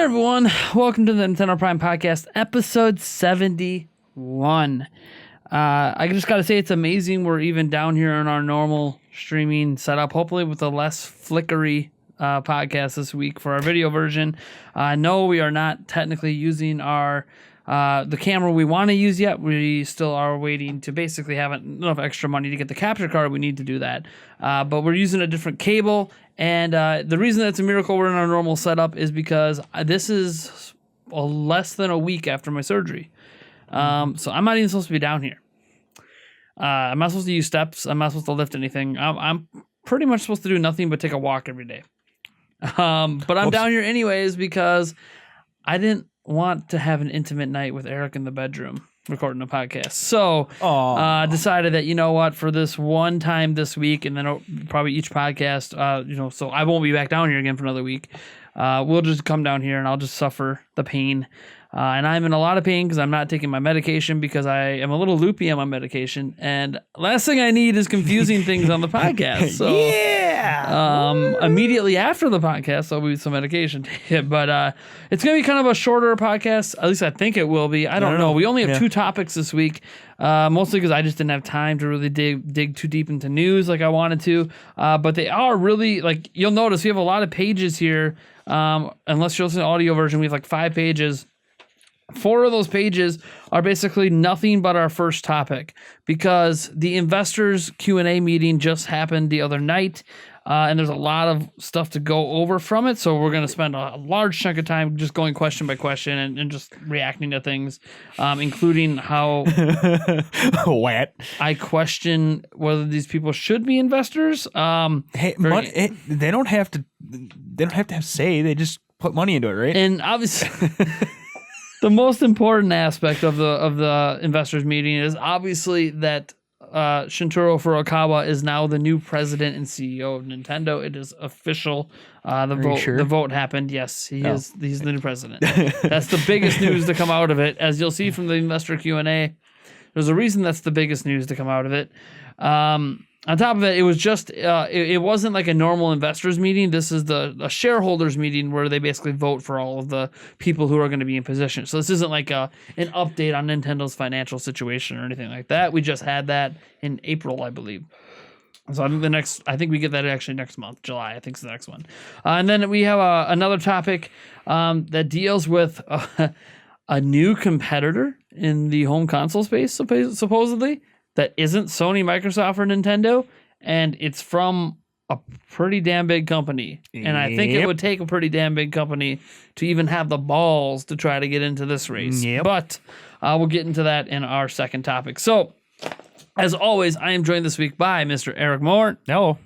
everyone, welcome to the Nintendo Prime Podcast, episode 71. I just gotta say, it's amazing we're even down here in our normal streaming setup, hopefully with a less flickery podcast this week for our video version. No, we are not technically using our the camera we want to use yet. We still are waiting to basically have enough extra money to get the capture card we need to do that. But we're using a different cable, and the reason that's a miracle we're in our normal setup is because this is less than a week after my surgery. So I'm not even supposed to be down here. I'm not supposed to use steps. I'm not supposed to lift anything. I'm pretty much supposed to do nothing but take a walk every day. But I'm down here anyways because I didn't want to have an intimate night with Eric in the bedroom recording a podcast. So decided that, you know what, for this one time this week, and then probably each podcast, so I won't be back down here again for another week. We'll just come down here and I'll just suffer the pain. And I'm in a lot of pain because I'm not taking my medication because I am a little loopy on my medication. And last thing I need is confusing things on the podcast. So immediately after the podcast, I'll be with some medication. But it's going to be kind of a shorter podcast. At least I think it will be. I don't know. We only have 2 topics this week, mostly because I just didn't have time to really dig too deep into news like I wanted to. But they are really, like, you'll notice we have a lot of pages here. Unless you're listening to the audio version, we have like 5 pages. 4 of those pages are basically nothing but our first topic because the investors Q&A meeting just happened the other night, and there's a lot of stuff to go over from it. So we're going to spend a large chunk of time just going question by question and just reacting to things, including how I question whether these people should be investors. They don't have to have say. They just put money into it, right? And obviously. The most important aspect of the investors meeting is obviously that Shintaro Furukawa is now the new president and CEO of Nintendo. It is official. The vote happened. Yes, he's the new president. That's the biggest news to come out of it. As you'll see from the investor Q&A, there's a reason that's the biggest news to come out of it. On top of it, it was just it wasn't like a normal investors meeting. This is a shareholders meeting where they basically vote for all of the people who are going to be in position. So this isn't like an update on Nintendo's financial situation or anything like that. We just had that in April, I believe. So I think we get that actually next month, July. I think is the next one. And then we have another topic that deals with a new competitor in the home console space, supposedly. That isn't Sony, Microsoft, or Nintendo, and it's from a pretty damn big company. And I think it would take a pretty damn big company to even have the balls to try to get into this race. But we'll get into that in our second topic. So, as always, I am joined this week by Mr. Eric Moore. No.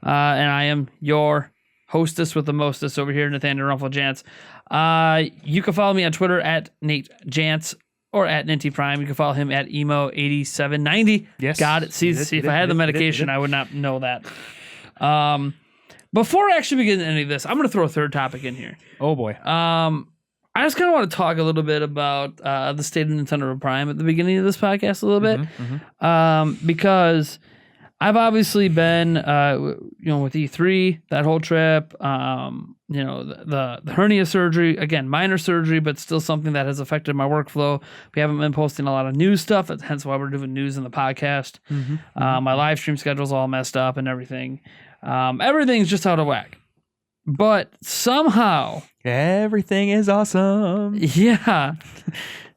And I am your hostess with the mostest over here, Nathaniel Rumpel-Jantz. You can follow me on Twitter at Nate Jantz. Or at Ninty Prime. You can follow him at Emo8790. Yes. Got it. See, if I had the medication, I would not know that. Before I actually begin any of this, I'm going to throw a third topic in here. Oh, boy. I just kind of want to talk a little bit about the state of Nintendo Prime at the beginning of this podcast a little bit. Because I've obviously been, with E3, that whole trip, the hernia surgery, again, minor surgery, but still something that has affected my workflow. We haven't been posting a lot of news stuff, hence why we're doing news in the podcast. My live stream schedule's all messed up and everything. Everything's just out of whack. But somehow... everything is awesome. Yeah.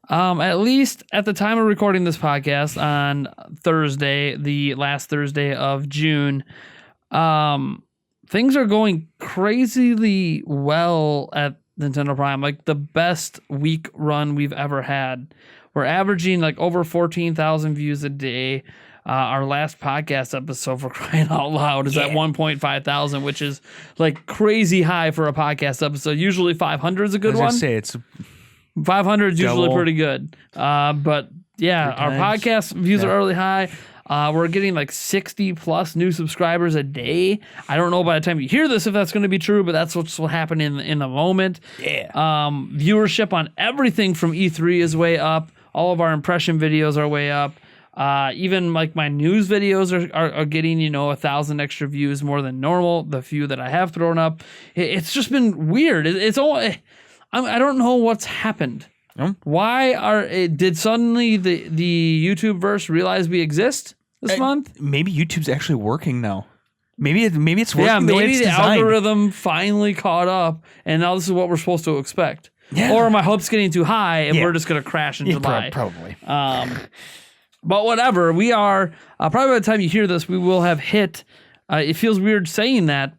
At least at the time of recording this podcast on Thursday, the last Thursday of June, things are going crazily well at Nintendo Prime, like the best week run we've ever had. We're averaging like over 14,000 views a day. Our last podcast episode, for crying out loud, is at 1.5 thousand, which is like crazy high for a podcast episode. Usually 500 is a good one. I was going to say, it's 500 is usually pretty good. But yeah, our podcast views are really high. We're getting like 60 plus new subscribers a day. I don't know by the time you hear this if that's going to be true, but that's what's will happen in the moment. Yeah. Viewership on everything from E3 is way up. All of our impression videos are way up. Even like my news videos are getting 1,000 extra views more than normal. The few that I have thrown up, it's just been weird. It's all. I don't know what's happened. Why did suddenly the YouTube verse realize we exist this month? Maybe YouTube's actually working now. Maybe it's working. Yeah, maybe the algorithm finally caught up, and now this is what we're supposed to expect. Yeah. Or are my hopes getting too high, and we're just gonna crash in July? Probably. But whatever. We are probably by the time you hear this, we will have hit. It feels weird saying that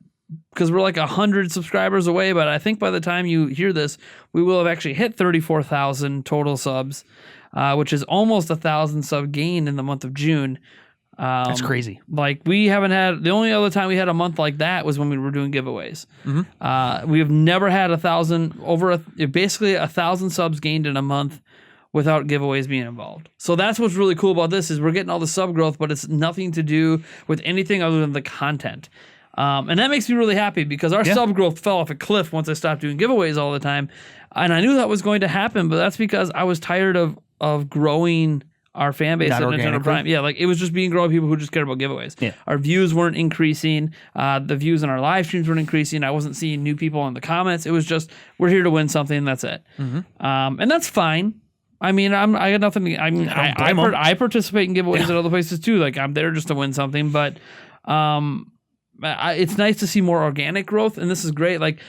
because we're like 100 subscribers away, but I think by the time you hear this, we will have actually hit 34,000 total subs, which is almost 1,000 sub gain in the month of June. That's crazy. Like we haven't had, the only other time we had a month like that was when we were doing giveaways. We have never had basically 1,000 subs gained in a month without giveaways being involved. So that's what's really cool about this is we're getting all the sub growth, but it's nothing to do with anything other than the content. And that makes me really happy because our sub growth fell off a cliff once I stopped doing giveaways all the time. And I knew that was going to happen, but that's because I was tired of growing our fan base at Nintendo Prime. Yeah, like it was just being growing people who just cared about giveaways. Yeah. Our views weren't increasing. The views on our live streams weren't increasing. I wasn't seeing new people in the comments. It was just, we're here to win something, and that's it. And that's fine. I mean, I got nothing. I participate in giveaways at other places too. Like I'm there just to win something, but it's nice to see more organic growth, and this is great. Like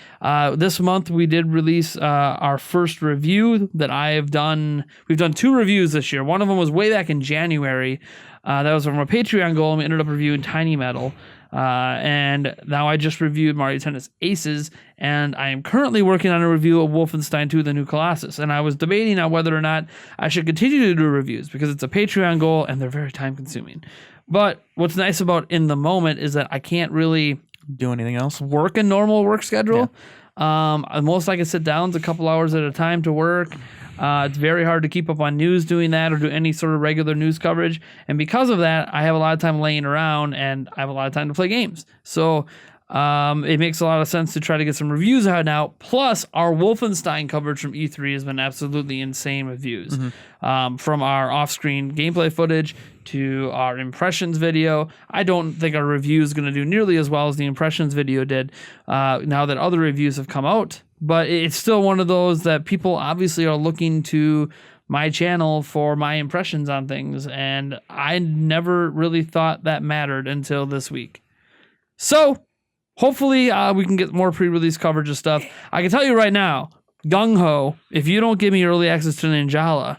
this month, we did release our first review that I have done. We've done 2 reviews this year. One of them was way back in January. That was from a Patreon goal, and we ended up reviewing Tiny Metal. And now I just reviewed Mario Tennis Aces, and I am currently working on a review of Wolfenstein 2: The New Colossus. And I was debating on whether or not I should continue to do reviews because it's a Patreon goal and they're very time consuming. But what's nice about in the moment is that I can't really do anything else, work a normal work schedule. Most I can sit down is a couple hours at a time to work. It's very hard to keep up on news doing that or do any sort of regular news coverage. And because of that, I have a lot of time laying around and I have a lot of time to play games. So it makes a lot of sense to try to get some reviews out now. Plus, our Wolfenstein coverage from E3 has been absolutely insane with views. From our off-screen gameplay footage to our impressions video. I don't think our review is going to do nearly as well as the impressions video did now that other reviews have come out. But it's still one of those that people obviously are looking to my channel for my impressions on things. And I never really thought that mattered until this week. So hopefully we can get more pre-release coverage of stuff. I can tell you right now, gung-ho, if you don't give me early access to Ninjala,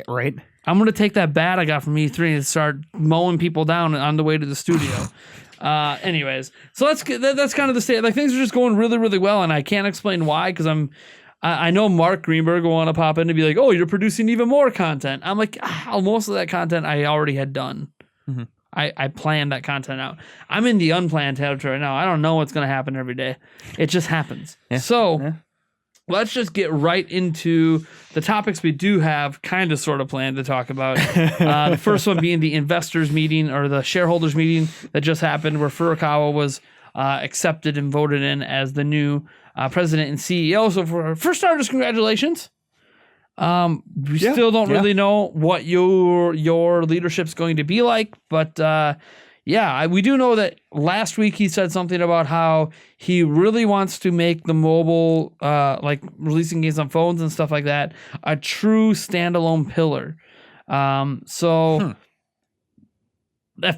right, I'm going to take that bat I got from E3 and start mowing people down on the way to the studio. Anyways, so that's kind of the state. Like things are just going really, really well, and I can't explain why because I know Mark Greenberg will want to pop in and be like, "Oh, you're producing even more content." I'm like, most of that content I already had done. I planned that content out. I'm in the unplanned territory now. I don't know what's going to happen every day. It just happens. Let's just get right into the topics we do have kind of sort of planned to talk about. The first one being the investors meeting or the shareholders meeting that just happened where Furukawa was accepted and voted in as the new president and CEO. So for starters, congratulations. We still don't really know what your leadership's going to be like, but we do know that last week he said something about how he really wants to make the mobile, like releasing games on phones and stuff like that, a true standalone pillar. At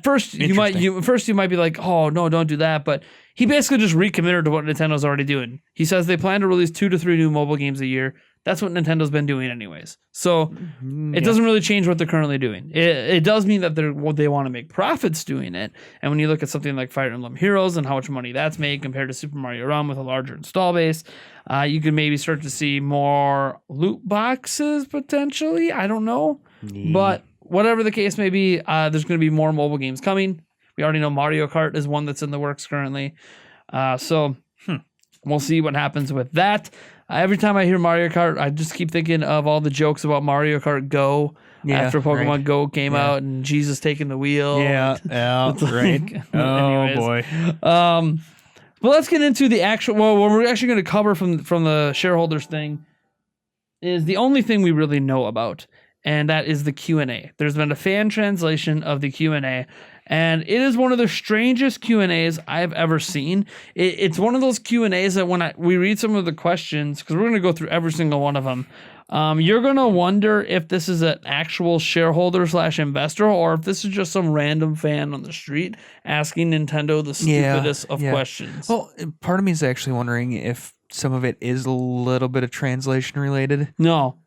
first you might be like, oh no, don't do that. But he basically just recommitted to what Nintendo's already doing. He says they plan to release 2 to 3 new mobile games a year. That's what Nintendo's been doing anyways. So it doesn't really change what they're currently doing. It does mean that they want to make profits doing it. And when you look at something like Fire Emblem Heroes and how much money that's made compared to Super Mario Run with a larger install base, you can maybe start to see more loot boxes potentially. I don't know. But whatever the case may be, there's going to be more mobile games coming. We already know Mario Kart is one that's in the works currently. So we'll see what happens with that. Every time I hear Mario Kart, I just keep thinking of all the jokes about Mario Kart Go after Pokemon Go came out and Jesus taking the wheel. Right. Oh, boy. But let's get into the actual, what we're actually going to cover from the shareholders thing is the only thing we really know about. and that is the Q&A. There's been a fan translation of the Q&A, and it is one of the strangest Q&As I've ever seen. It's one of those Q&As that when we read some of the questions, because we're going to go through every single one of them, you're going to wonder if this is an actual shareholder / investor or if this is just some random fan on the street asking Nintendo the stupidest of questions. Well, part of me is actually wondering if some of it is a little bit of translation related. No,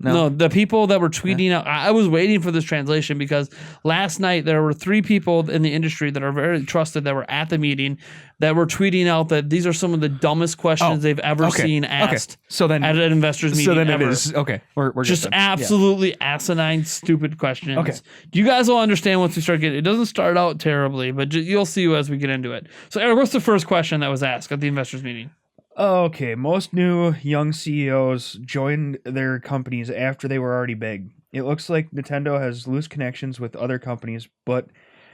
the people that were tweeting out, I was waiting for this translation because last night there were 3 people in the industry that are very trusted that were at the meeting that were tweeting out that these are some of the dumbest questions they've ever seen asked so then, at an investors meeting. So then ever. It is, we're just absolutely asinine, stupid questions. Okay. You guys will understand once we start getting it. Doesn't start out terribly, but you'll see as we get into it. So, Eric, what's the first question that was asked at the investors meeting? Okay, most new young CEOs joined their companies after they were already big. It looks like Nintendo has loose connections with other companies, but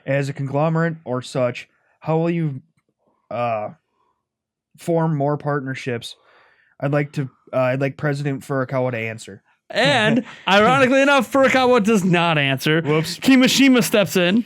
as a conglomerate or such, how will you form more partnerships? I'd like President Furukawa to answer. And ironically enough, Furukawa does not answer. Whoops. Kimishima steps in.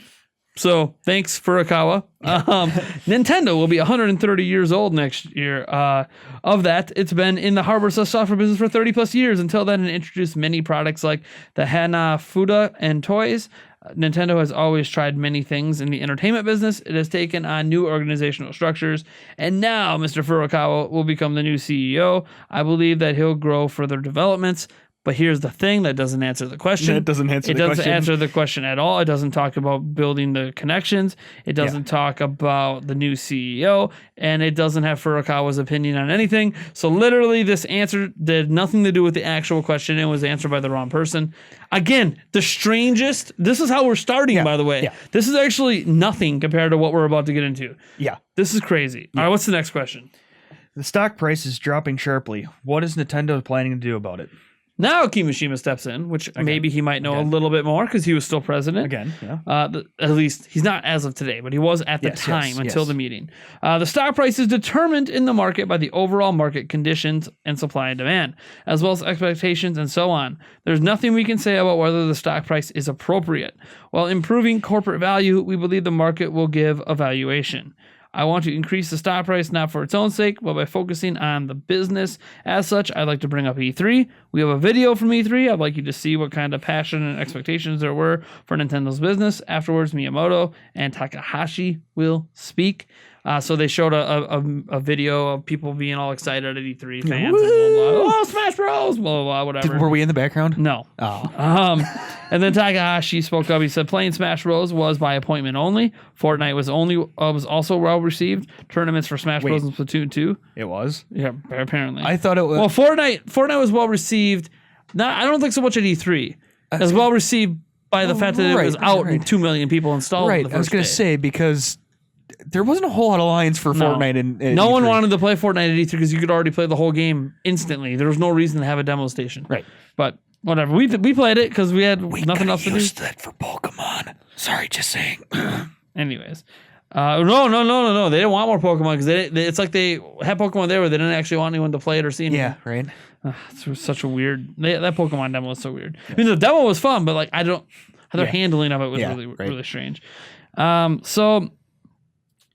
So thanks, Furukawa. Nintendo will be 130 years old next year. Of that, it's been in the hardware software business for 30 plus years. Until then, it introduced many products like the Hanafuda and toys. Nintendo has always tried many things in the entertainment business. It has taken on new organizational structures, and now Mr. Furukawa will become the new CEO. I believe that he'll grow further developments. But here's the thing that doesn't answer the question. It doesn't answer the question at all. It doesn't talk about building the connections. It doesn't talk about the new CEO. And it doesn't have Furukawa's opinion on anything. So literally this answer did nothing to do with the actual question and was answered by the wrong person. Again, the strangest. This is how we're starting, by the way. Yeah. This is actually nothing compared to what we're about to get into. Yeah. This is crazy. All right, what's the next question? The stock price is dropping sharply. What is Nintendo planning to do about it? Now Kimishima steps in, which maybe he might know a little bit more because he was still president. Again, yeah. At least he's not as of today, but he was at the time until the meeting. The stock price is determined in the market by the overall market conditions and supply and demand, as well as expectations and so on. There's nothing we can say about whether the stock price is appropriate. While improving corporate value, we believe the market will give a valuation. I want to increase the stock price not for its own sake, but by focusing on the business. As such, I'd like to bring up E3. We have a video from E3. I'd like you to see what kind of passion and expectations there were for Nintendo's business. Afterwards, Miyamoto and Takahashi will speak. So they showed a video of people being all excited at E3, fans, and blah, blah, blah. Oh, Smash Bros, blah, blah, blah, whatever. Were we in the background? No. Oh. And then Takahashi spoke up. He said, playing Smash Bros was by appointment only. Fortnite was also well received. Tournaments for Smash Bros and Splatoon 2. It was? Yeah, apparently. I thought it was. Well, Fortnite was well received. I don't think so much at E3. It was well received by the fact that it was out and 2 million people installed. Right. I was going to say, because there wasn't a whole lot of lines for Fortnite in no E3. one wanted to play Fortnite at E3 because you could already play the whole game instantly. There was no reason to have a demo station. Right. But whatever. We played it because we had nothing else to do. That for Pokemon. Sorry, just saying. Anyways. No. They didn't want more Pokemon because it's like they had Pokemon there, but they didn't actually want anyone to play it or see anything. Yeah, right. It's such a weird. That Pokemon demo was so weird. I mean, the demo was fun, but like their handling of it was really strange. So.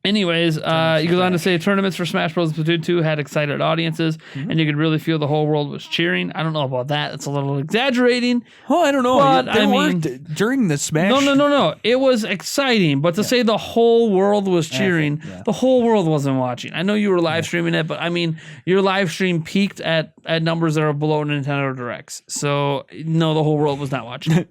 Anyways, he goes on to say tournaments for Smash Bros. And Splatoon 2 had excited audiences, and you could really feel the whole world was cheering. I don't know about that. It's a little exaggerating. Well, I don't know. But I mean, during the Smash... No. It was exciting, but to say the whole world was cheering, the whole world wasn't watching. I know you were live streaming it, but I mean, your live stream peaked at numbers that are below Nintendo Directs. So, no, the whole world was not watching.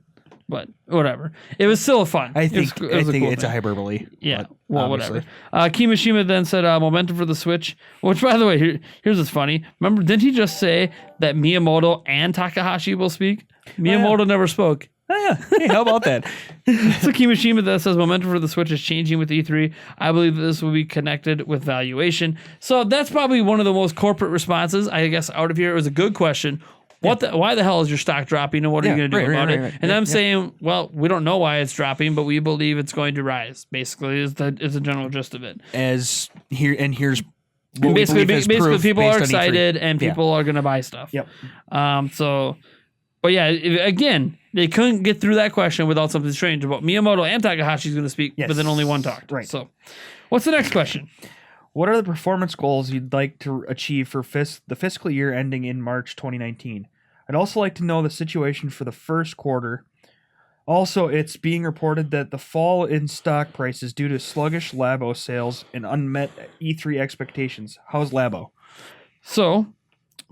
But whatever. It was still fun. I think it's a hyperbole. Yeah. Well, whatever. Kimishima then said momentum for the Switch, which, by the way, here's what's funny. Remember, didn't he just say that Miyamoto and Takahashi will speak? Miyamoto never spoke. Oh, yeah. Hey, how about that? So Kimishima then says momentum for the Switch is changing with E3. I believe that this will be connected with valuation. So that's probably one of the most corporate responses, I guess, out of here. It was a good question. Why the hell is your stock dropping, and what are you going to do about it? Right. And I'm saying, well, we don't know why it's dropping, but we believe it's going to rise. Basically, is the general gist of it. Here's what basically people are excited and people are going to buy stuff. Yep. But yeah, again, they couldn't get through that question without something strange about Miyamoto and Takahashi's going to speak, Yes. but then only one talked. Right. So, what's the next question? What are the performance goals you'd like to achieve for the fiscal year ending in March 2019? I'd also like to know the situation for the first quarter. Also, it's being reported that the fall in stock prices due to sluggish Labo sales and unmet E3 expectations. How's Labo? So,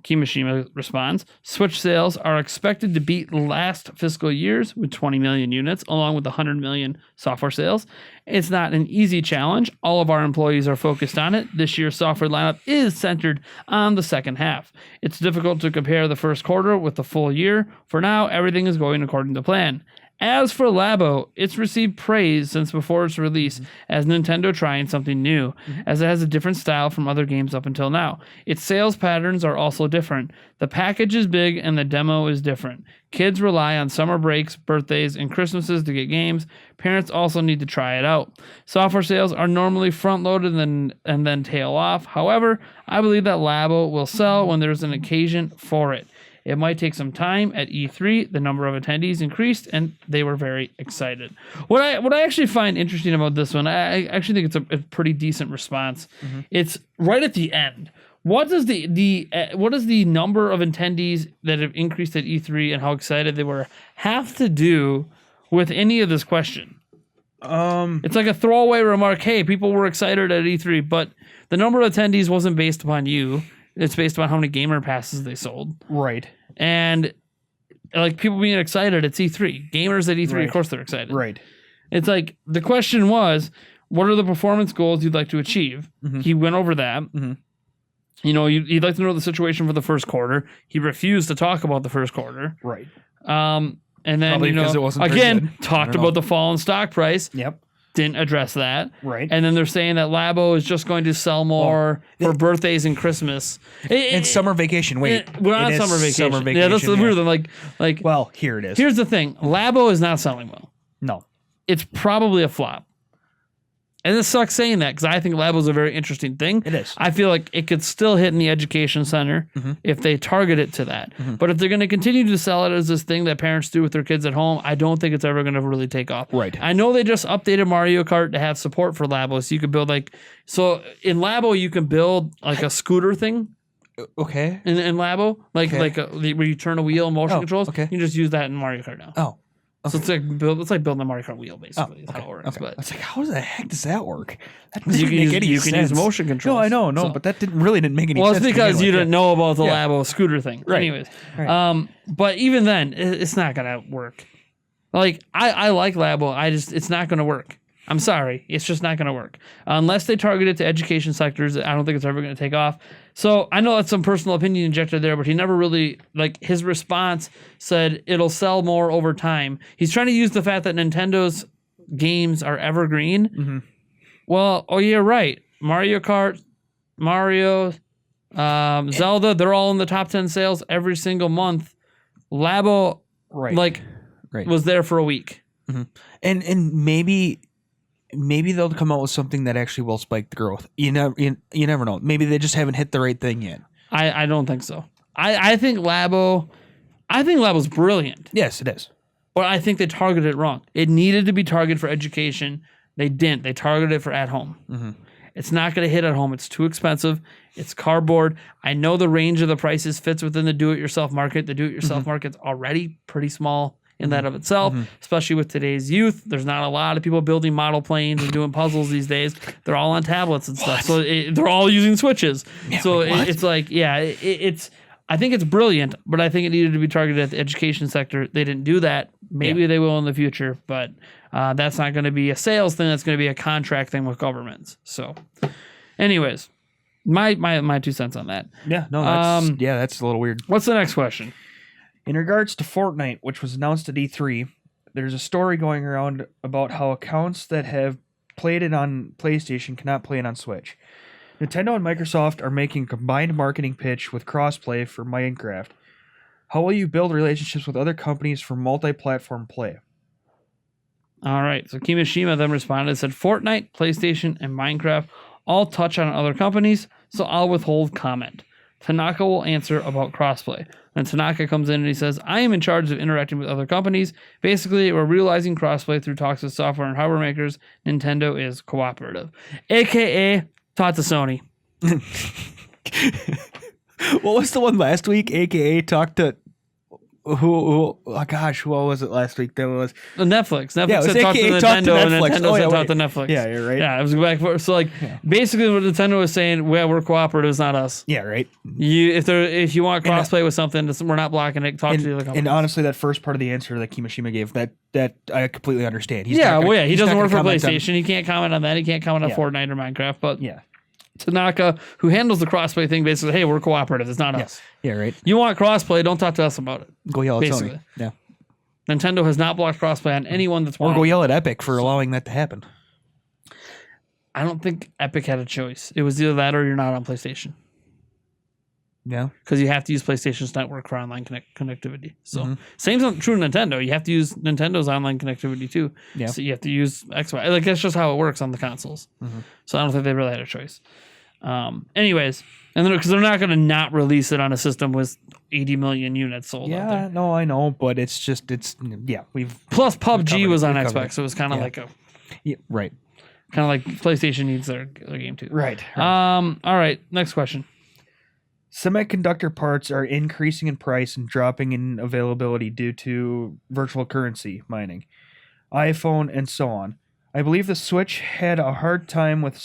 Kimishima responds, Switch sales are expected to beat last fiscal year's with 20 million units, along with 100 million software sales. It's not an easy challenge. All of our employees are focused on it. This year's software lineup is centered on the second half. It's difficult to compare the first quarter with the full year. For now, everything is going according to plan. As for Labo, it's received praise since before its release as Nintendo trying something new, as it has a different style from other games up until now. Its sales patterns are also different. The package is big and the demo is different. Kids rely on summer breaks, birthdays, and Christmases to get games. Parents also need to try it out. Software sales are normally front-loaded and then tail off. However, I believe that Labo will sell when there's an occasion for it. It might take some time. At E3, the number of attendees increased, and they were very excited. What I actually find interesting about this one, I actually think it's a pretty decent response. It's right at the end. What does the number of attendees that have increased at E3 and how excited they were have to do with any of this question? It's like a throwaway remark. Hey, people were excited at E3, but the number of attendees wasn't based upon you. It's based on how many gamer passes they sold. Right. And like people being excited at E3. Gamers at E3, Right. Of course they're excited. Right. It's like the question was, what are the performance goals you'd like to achieve? He went over that. You know, you'd like to know the situation for the first quarter. He refused to talk about the first quarter. Right. And then, Probably because it wasn't very again, good. I talked don't know. about the fall in stock price. Yep. Didn't address that. Right. And then they're saying that Labo is just going to sell more for birthdays and Christmas. And summer vacation. Wait, we're on it is summer vacation. Summer vacation. Yeah, that's the weird thing. Like, Well, here it is. here's the thing. Labo is not selling well. No. It's probably a flop. And this sucks saying that because I think Labo is a very interesting thing. It is. I feel like it could still hit in the education center if they target it to that. But if they're going to continue to sell it as this thing that parents do with their kids at home, I don't think it's ever going to really take off. Right. I know they just updated Mario Kart to have support for Labo, so you could build so in Labo you can build like a scooter thing. Okay. In Labo, Okay. where you turn a wheel, motion Oh, controls. okay. You can just use that in Mario Kart now. Oh. So it's like building a Mario Kart wheel, basically. Is how it works. Okay. But I was like, how the heck does that work? That you doesn't can make use any you sense. can use motion controls. No, I know, So- but that didn't make any Well, sense. it's because you didn't know about the Yeah. Labo scooter thing. Right. Anyways, Right. but even then, it's not gonna work. Like I like Labo, it's not gonna work. I'm sorry, it's just not gonna work unless they target it to education sectors. I don't think it's ever gonna take off. So I know that's some personal opinion injected there, but he never really his response said it'll sell more over time. He's trying to use the fact that Nintendo's games are evergreen. Well, you're right. Mario Kart, Zelda, they're all in the top 10 sales every single month. Labo, Right. Right. was there for a week. And maybe they'll come out with something that actually will spike the growth. You never know. Maybe they just haven't hit the right thing yet. I don't think so. I think Labo's brilliant, Yes, it is. but I think they targeted it wrong. It needed to be targeted for education. They didn't. They targeted it for at home. It's not going to hit at home. It's too expensive. It's cardboard. I know the range of the prices fits within the do-it-yourself market. The do-it-yourself market's already pretty small in that of itself, especially with today's youth. There's not a lot of people building model planes and doing puzzles these days. They're all on tablets and stuff. So they're all using Switches. Yeah, so wait, what? it's like, yeah, it's. I think it's brilliant, but I think it needed to be targeted at the education sector. They didn't do that. Maybe they will in the future, but that's not going to be a sales thing. That's going to be a contract thing with governments. So, anyways, my 2 cents on that. Yeah, no, that's a little weird. What's the next question? In regards to Fortnite, which was announced at E3, there's a story going around about how accounts that have played it on PlayStation cannot play it on Switch. Nintendo and Microsoft are making a combined marketing pitch with crossplay for Minecraft. How will you build relationships with other companies for multi-platform play? All right. So Kimishima then responded and said, Fortnite, PlayStation, and Minecraft all touch on other companies, so I'll withhold comment. Tanaka will answer about crossplay. And Tanaka comes in and he says, I am in charge of interacting with other companies. Basically, we're realizing crossplay through talks with software and hardware makers. Nintendo is cooperative. AKA, talk to Sony. What was the one last week? AKA talked to who what was it last week? That was Netflix. Yeah, it was said talk to AKA Nintendo, talk to and Netflix. Nintendo said talk to Netflix. Yeah, you're right. Yeah, it was back and forth. So like, basically, what Nintendo was saying, well, we're cooperative, it's not us. Yeah, right. If you want crossplay with something, we're not blocking it. Talk to the other companies. And honestly, that first part of the answer that Kimishima gave, that I completely understand. He doesn't work for PlayStation. He can't comment on that. He can't comment on Fortnite or Minecraft. But Yeah. Tanaka, who handles the crossplay thing, basically, hey, we're cooperative. It's not us. Yeah, right. You want crossplay, don't talk to us about it. Go yell at Basically. Sony. Yeah. Nintendo has not blocked crossplay on anyone that's Or wanted. go yell at Epic for allowing that to happen. I don't think Epic had a choice. It was either that or you're not on PlayStation. Yeah. Because you have to use PlayStation's network for online connectivity. So same true Nintendo. You have to use Nintendo's online connectivity too. Yeah. So you have to use Xbox. Like that's just how it works on the consoles. So I don't think they really had a choice. Anyways, and because they're not going to not release it on a system with 80 million units sold out there. No, I know, but it's we've Plus PUBG was on we've Xbox, covered it. so it was kind of like a right. kind of like PlayStation needs their game too. Right. All right, next question. Semiconductor parts are increasing in price and dropping in availability due to virtual currency mining, iPhone, and so on. I believe the Switch had a hard time with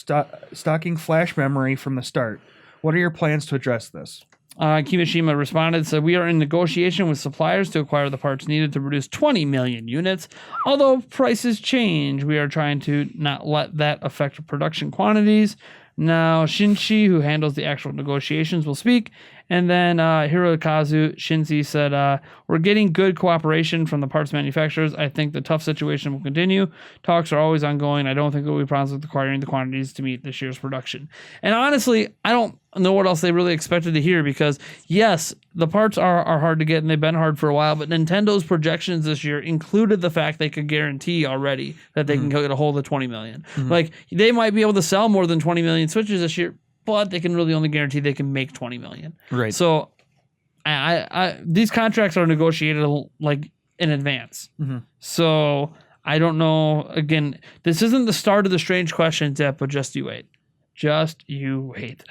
stocking flash memory from the start. What are your plans to address this? Kimishima responded, said, we are in negotiation with suppliers to acquire the parts needed to produce 20 million units. Although prices change, we are trying to not let that affect production quantities. Now, Shinji, who handles the actual negotiations, will speak. And then Hirokazu Shinji said, we're getting good cooperation from the parts manufacturers. I think the tough situation will continue. Talks are always ongoing. I don't think it will be problems with acquiring the quantities to meet this year's production. And honestly, I don't know what else they really expected to hear because, yes, the parts are hard to get and they've been hard for a while, but Nintendo's projections this year included the fact they could guarantee already that they can get a hold of 20 million. Like, they might be able to sell more than 20 million Switches this year, but they can really only guarantee they can make 20 million. Right. So I these contracts are negotiated like in advance. So I don't know. Again, this isn't the start of the strange questions yet, but just you wait. Just you wait.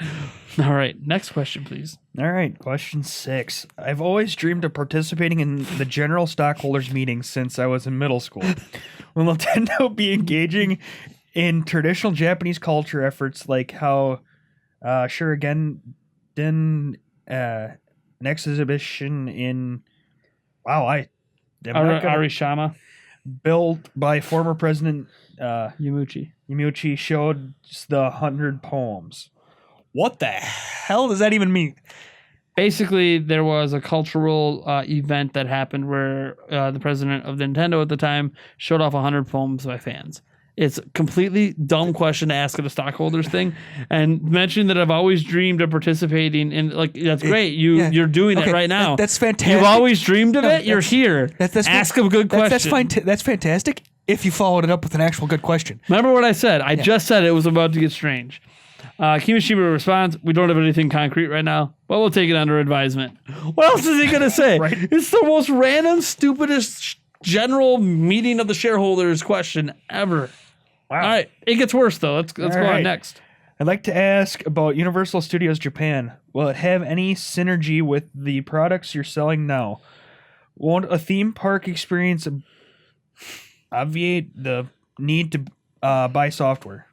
All right. Next question, please. All right. Question 6. I've always dreamed of participating in the general stockholders meeting since I was in middle school. Will Nintendo be engaging in traditional Japanese culture efforts like how Shuriken next exhibition in Arishama built by former President Yamauchi. showed the 100 poems. What the hell does that even mean? Basically, there was a cultural event that happened where the president of Nintendo at the time showed off 100 poems by fans. It's a completely dumb question to ask at a stockholders thing, and mention that I've always dreamed of participating in. Like, that's great. You're doing it right now. That's fantastic. You've always dreamed of it. You're here. Ask a good question. That's fine. That's fantastic. If you followed it up with an actual good question. Remember what I said? I just said it was about to get strange. Kimishima responds, we don't have anything concrete right now, but we'll take it under advisement. What else is he going to say? Right. It's the most random, stupidest general meeting of the shareholders question ever. Wow. All right. It gets worse, though. Let's go right. on next. I'd like to ask about Universal Studios Japan. Will it have any synergy with the products you're selling now? Won't a theme park experience obviate the need to buy software?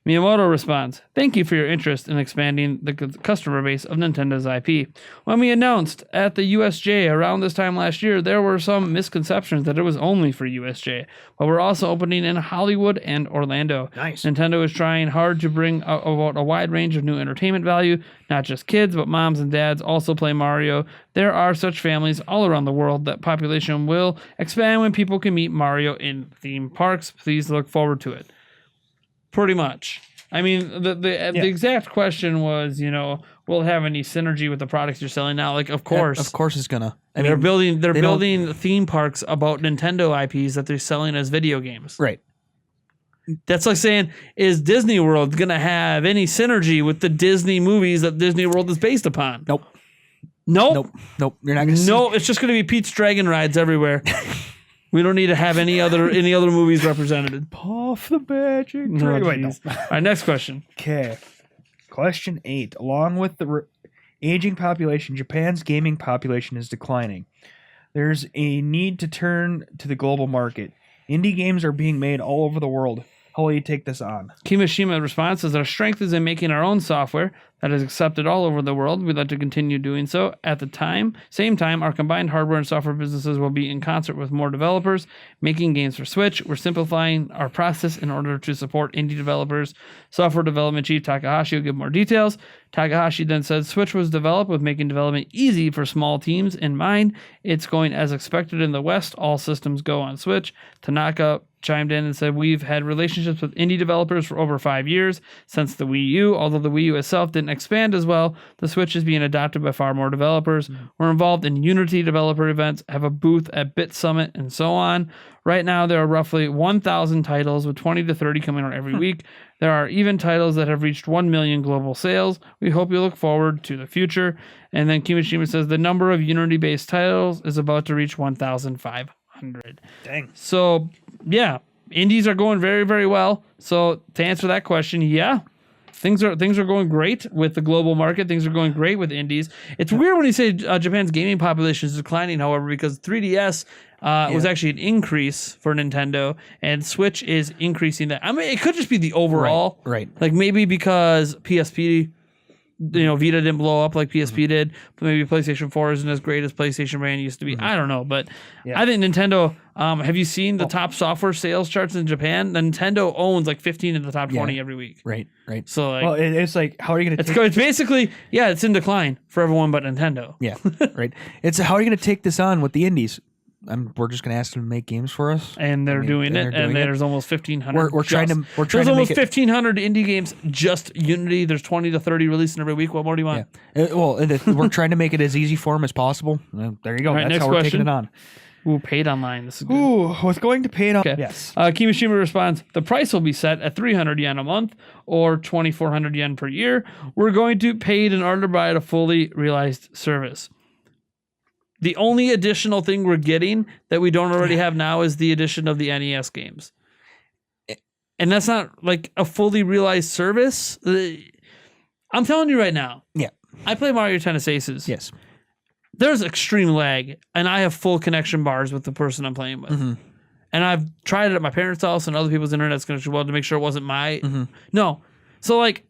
Miyamoto responds, thank you for your interest in expanding the customer base of Nintendo's IP. When we announced at the USJ around this time last year, there were some misconceptions that it was only for USJ, but we're also opening in Hollywood and Orlando. Nice. Nintendo is trying hard to bring about a wide range of new entertainment value. Not just kids, but moms and dads also play Mario. There are such families all around the world that population will expand when people can meet Mario in theme parks. Please look forward to it. Pretty much. I mean, the exact question was, will it have any synergy with the products you're selling now? Like, of course. Of course it's gonna. They're building theme parks about Nintendo IPs that they're selling as video games. Right. That's like saying, is Disney World going to have any synergy with the Disney movies that Disney World is based upon? Nope. Nope. You're not gonna see. No, it's just going to be Pete's Dragon Rides everywhere. We don't need to have any other movies represented. Puff the magic. No, Wait, no. All right, next question. Okay. Question 8. Along with the aging population, Japan's gaming population is declining. There's a need to turn to the global market. Indie games are being made all over the world. How will you take this on? Kimishima responds says, our strength is in making our own software that is accepted all over the world. We'd like to continue doing so. At the same time, our combined hardware and software businesses will be in concert with more developers making games for Switch. We're simplifying our process in order to support indie developers. Software development chief Takahashi will give more details. Takahashi then said, Switch was developed with making development easy for small teams in mind. It's going as expected in the West. All systems go on Switch. Tanaka chimed in and said, we've had relationships with indie developers for over 5 years since the Wii U. Although the Wii U itself didn't expand as well, the Switch is being adopted by far more developers. We're involved in Unity developer events, have a booth at Bit Summit, and so on. Right now, there are roughly 1,000 titles with 20 to 30 coming out every week. There are even titles that have reached 1 million global sales. We hope you look forward to the future. And then Kimishima says the number of Unity-based titles is about to reach 1,500. Dang. So, yeah, indies are going very, very well. So, to answer that question, yeah, things are going great with the global market. Things are going great with indies. It's weird when you say Japan's gaming population is declining, however, because 3DS was actually an increase for Nintendo, and Switch is increasing that. I mean, it could just be the overall. Right. Like maybe because PSP, Vita didn't blow up like PSP did, but maybe PlayStation 4 isn't as great as PlayStation brand used to be. I don't know, but I think Nintendo, have you seen the top software sales charts in Japan? Nintendo owns like 15 of the top 20 every week. Right. So like, Well, it's like, how are you going to it's basically, it's in decline for everyone but Nintendo. Yeah. Right. It's how are you going to take this on with the indies? We're just going to ask them to make games for us, and they're doing it. And there's almost 1,500. We're trying to. There's almost 1,500 indie games. Just Unity. There's 20 to 30 releasing every week. What more do you want? Yeah. We're trying to make it as easy for them as possible. There you go. Right, That's how we're taking it on. Ooh, paid online. This is good. Ooh, with going to paid on. Okay. Yes. Kimishima responds, the price will be set at 300 yen a month or 2,400 yen per year. We're going to paid in order to buy a fully realized service. The only additional thing we're getting that we don't already have now is the addition of the NES games. And that's not like a fully realized service. I'm telling you right now. Yeah. I play Mario Tennis Aces. Yes. There's extreme lag, and I have full connection bars with the person I'm playing with. Mm-hmm. And I've tried it at my parents' house and other people's internet connection well to make sure it wasn't my... No. So, like,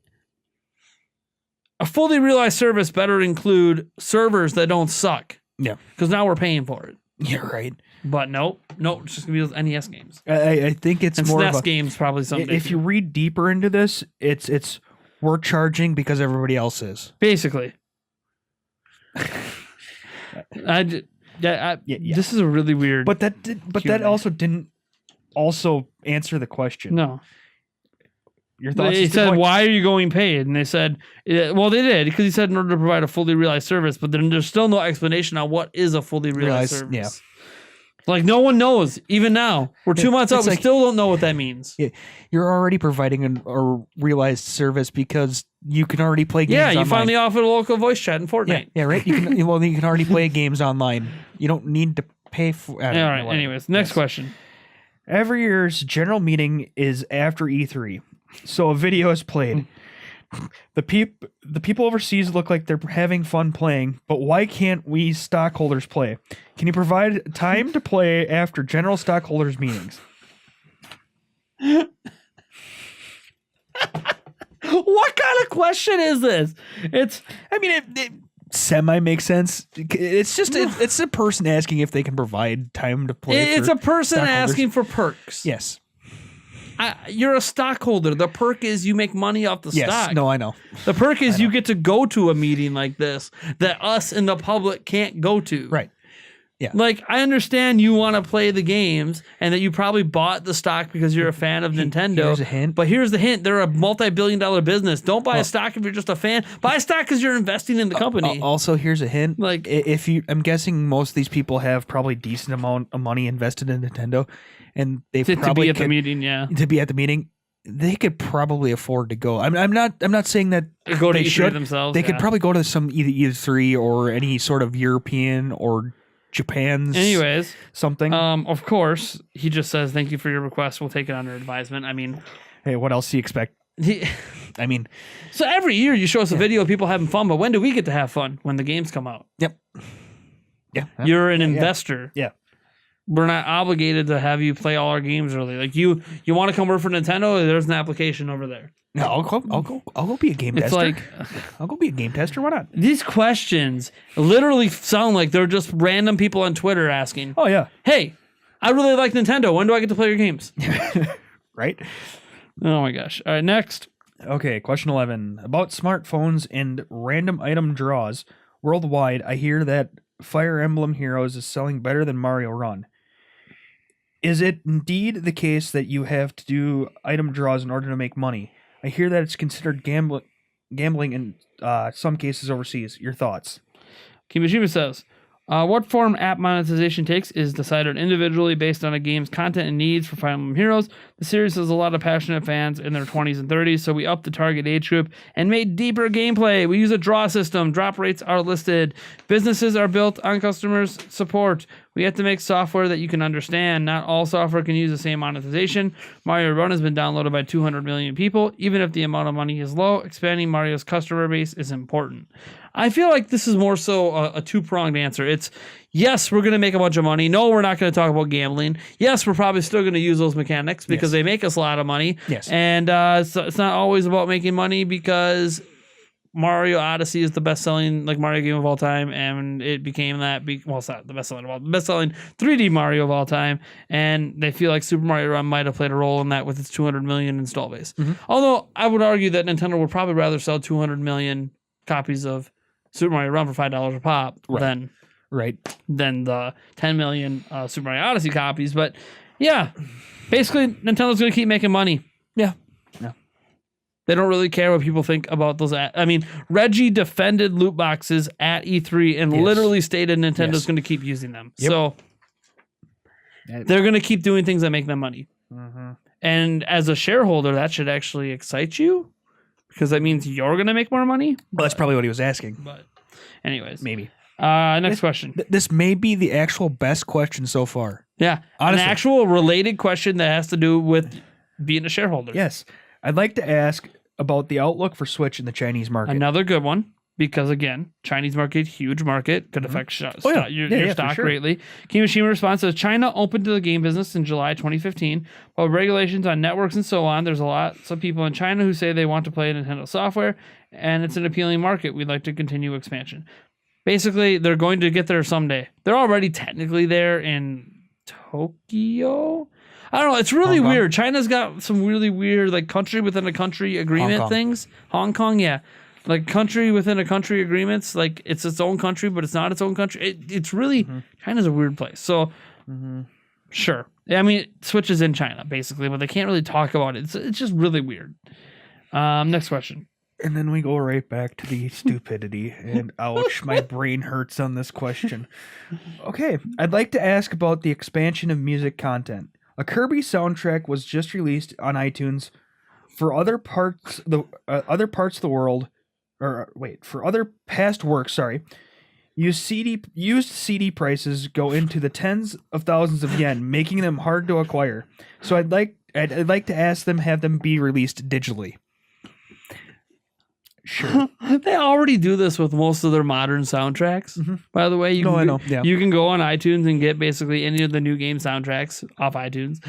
a fully realized service better include servers that don't suck. Yeah. Because now we're paying for it. Yeah, right. But nope, it's just going to be those NES games. I think it's and more SNES of a... games probably someday. If you read deeper into this, it's we're charging because everybody else is. Basically. This is a really weird... But that also didn't also answer the question. No. Your thoughts? They said, why are you going paid? And they said, well, they did, because he said in order to provide a fully realized service, but then there's still no explanation on what is a fully realized service. Yeah. Like, no one knows, even now. We're 2 months out, we still don't know what that means. You're already providing a realized service because you can already play games online. Yeah, you finally offered a local voice chat in Fortnite. Yeah, right? You can already play games online. You don't need to pay for... All right, anyways, next question. Every year's general meeting is after E3. So a video is played. The people overseas look like they're having fun playing, but why can't we stockholders play? Can you provide time to play after general stockholders meetings? What kind of question is this? It semi makes sense. It's just it's a person asking if they can provide time to play. It's a person asking for perks. Yes. You're a stockholder. The perk is you make money off the stock. No, I know. The perk is you get to go to a meeting like this that us in the public can't go to. Right. Yeah. Like, I understand you want to play the games and that you probably bought the stock because you're a fan of Nintendo. Here's a hint. But here's the hint. They're a multi-billion-dollar business. Don't buy a stock if you're just a fan. Buy a stock because you're investing in the company. Also, here's a hint. Like, I'm guessing most of these people have probably decent amount of money invested in Nintendo, and they to probably be at the meeting, yeah. To be at the meeting, they could probably afford to go. I'm not saying that Go to they E3 should. themselves. They could probably go to some either E3 or any sort of European or Japan's. Anyways, something. of course, he just says, "Thank you for your request. We'll take it under advisement." I mean, Hey, what else do you expect? I mean, so every year you show us a video of people having fun, but when do we get to have fun? When the games come out. yep. Yeah. You're an investor. Yeah. We're not obligated to have you play all our games early. Like you want to come work for Nintendo? There's an application over there. No, I'll go be a game It's tester. like I'll go be a game tester. Why not? these questions literally sound like they're just random people on Twitter asking, Oh yeah, "Hey, I really like Nintendo. When do I get to play your games?" right. Oh my gosh. All right, next. Okay, question 11 about smartphones and random item draws worldwide. I hear that Fire Emblem Heroes is selling better than Mario Run. Is it indeed the case that you have to do item draws in order to make money? I hear that it's considered gambling in some cases overseas. Your thoughts? Kimishima says, what form app monetization takes is decided individually based on a game's content and needs. For Fire Emblem Heroes, the series has a lot of passionate fans in their 20s and 30s, so we upped the target age group and made deeper gameplay. We use a draw system. Drop rates are listed. Businesses are built on customers' support. We have to make software that you can understand. Not all software can use the same monetization. Mario Run has been downloaded by 200 million people. Even if the amount of money is low, expanding Mario's customer base is important. I feel like this is more so a two-pronged answer. It's, yes, we're going to make a bunch of money. No, we're not going to talk about gambling. Yes, we're probably still going to use those mechanics because they make us a lot of money. Yes. And so it's not always about making money because Mario Odyssey is the best-selling Mario game of all time, and it became that. Well, it's not the best-selling of all, best-selling 3D Mario of all time, and they feel like Super Mario Run might have played a role in that with its 200 million install base. Mm-hmm. Although I would argue that Nintendo would probably rather sell 200 million copies of Super Mario Run for $5 a pop than the 10 million Super Mario Odyssey copies. But yeah, basically Nintendo's going to keep making money. Yeah. They don't really care what people think about those. I mean, Reggie defended loot boxes at E3 and literally stated Nintendo's going to keep using them. Yep. So they're going to keep doing things that make them money. Mm-hmm. And as a shareholder, that should actually excite you because that means you're going to make more money. Well, that's probably what he was asking. But anyways. Maybe. Next question. This may be the actual best question so far. Yeah. Honestly. An actual related question that has to do with being a shareholder. Yes. I'd like to ask about the outlook for Switch in the Chinese market. Another good one, because again, Chinese market, huge market, could affect your stock greatly. Kimishima responds says, China opened to the game business in July 2015. While regulations on networks and so on, there's lots of people in China who say they want to play Nintendo software, and it's an appealing market. We'd like to continue expansion. Basically, they're going to get there someday. They're already technically there in Tokyo. I don't know. It's really weird. China's got some really weird, country within a country agreement things. Hong Kong, yeah. Country within a country agreements. It's its own country, but it's not its own country. It's really, China's a weird place. So, sure. I mean, Switch is in China, basically, but they can't really talk about it. It's just really weird. Next question. And then we go right back to the stupidity. And ouch, my brain hurts on this question. Okay, I'd like to ask about the expansion of music content. A Kirby soundtrack was just released on iTunes. For other parts of the world, for other past works, used CD prices go into the tens of thousands of yen, making them hard to acquire. So I'd like to ask them have them be released digitally. Sure. They already do this with most of their modern soundtracks. By the way, you can go on iTunes and get basically any of the new game soundtracks off iTunes.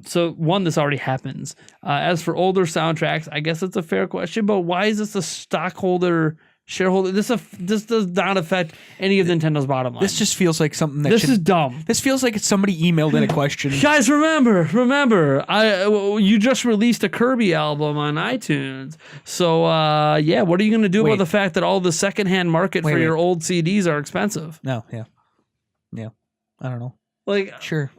So this already happens. As for older soundtracks, I guess it's a fair question, but why is this a stockholder shareholder? This does not affect any of Nintendo's bottom line. This just feels like something that this is dumb. This feels like it's somebody emailed in a question. Guys, remember, you just released a Kirby album on iTunes. So, what are you going to do about the fact that all the secondhand market for your old CDs are expensive? No, yeah. I don't know. Sure.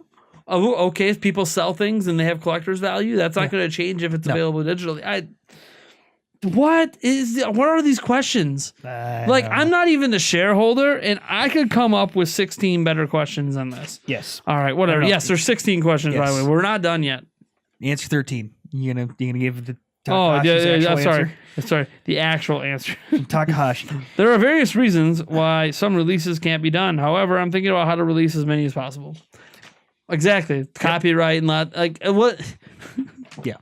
Okay, if people sell things and they have collector's value, that's not going to change if it's available digitally. What are these questions? I'm not even the shareholder, and I could come up with 16 better questions than this. Yes. All right, whatever. Yes, there's 16 questions, by the way. We're not done yet. Answer 13. You gonna give the Takahashi's actual sorry. answer? Sorry. The actual answer. Takahashi. There are various reasons why some releases can't be done. However, I'm thinking about how to release as many as possible. Exactly. Copyright and what? Yeah.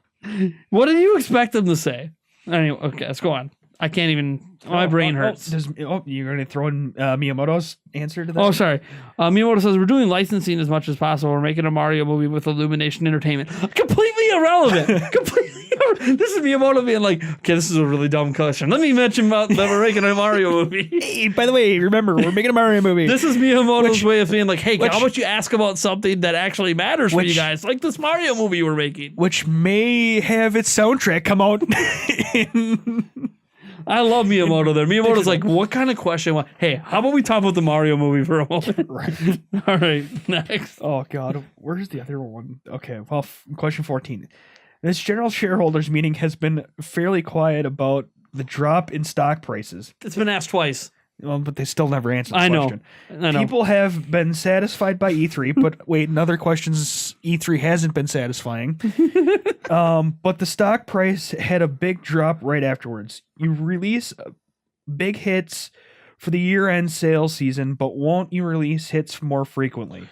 What did you expect them to say? Anyway, okay, let's go on. I can't even. My brain hurts. You're going to throw in Miyamoto's answer to that? Oh, sorry. Miyamoto says, we're doing licensing as much as possible. We're making a Mario movie with Illumination Entertainment. Completely irrelevant. This is Miyamoto being like, okay, this is a really dumb question. Let me mention about that we're making a Mario movie. Hey, by the way, remember, we're making a Mario movie. This is Miyamoto's way of being like, hey, how about you ask about something that actually matters for you guys? Like this Mario movie we're making. Which may have its soundtrack come out I love Miyamoto there. Miyamoto's like, what kind of question? Hey, how about we talk about the Mario movie for a moment? Right. All right, next. Oh, God. Where's the other one? Okay, well, question 14. This general shareholders meeting has been fairly quiet about the drop in stock prices. It's been asked twice. Well, but they still never answered the I question. know. People have been satisfied by E3, but wait, another question's E3 hasn't been satisfying. But the stock price had a big drop right afterwards. You release big hits for the year-end sales season, but won't you release hits more frequently?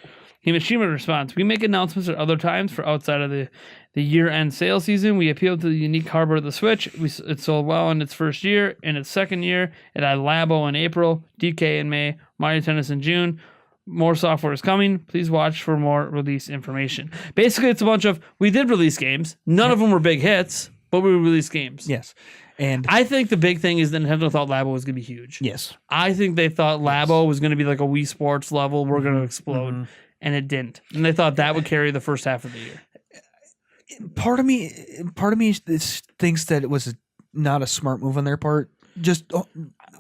Himashima responds, we make announcements at other times for outside of the year-end sales season. We appeal to the unique hardware of the Switch. It sold well in its first year. In its second year, it had Labo in April, DK in May, Mario Tennis in June. More software is coming. Please watch for more release information. Basically, it's a bunch of, we did release games. None of them were big hits, but we released games. Yes. And I think the big thing is that Nintendo thought Labo was going to be huge. yes. I think they thought Labo was going to be like a Wii Sports level. We're going to explode. And it didn't. And they thought that would carry the first half of the year. Part of me thinks that it was not a smart move on their part. Just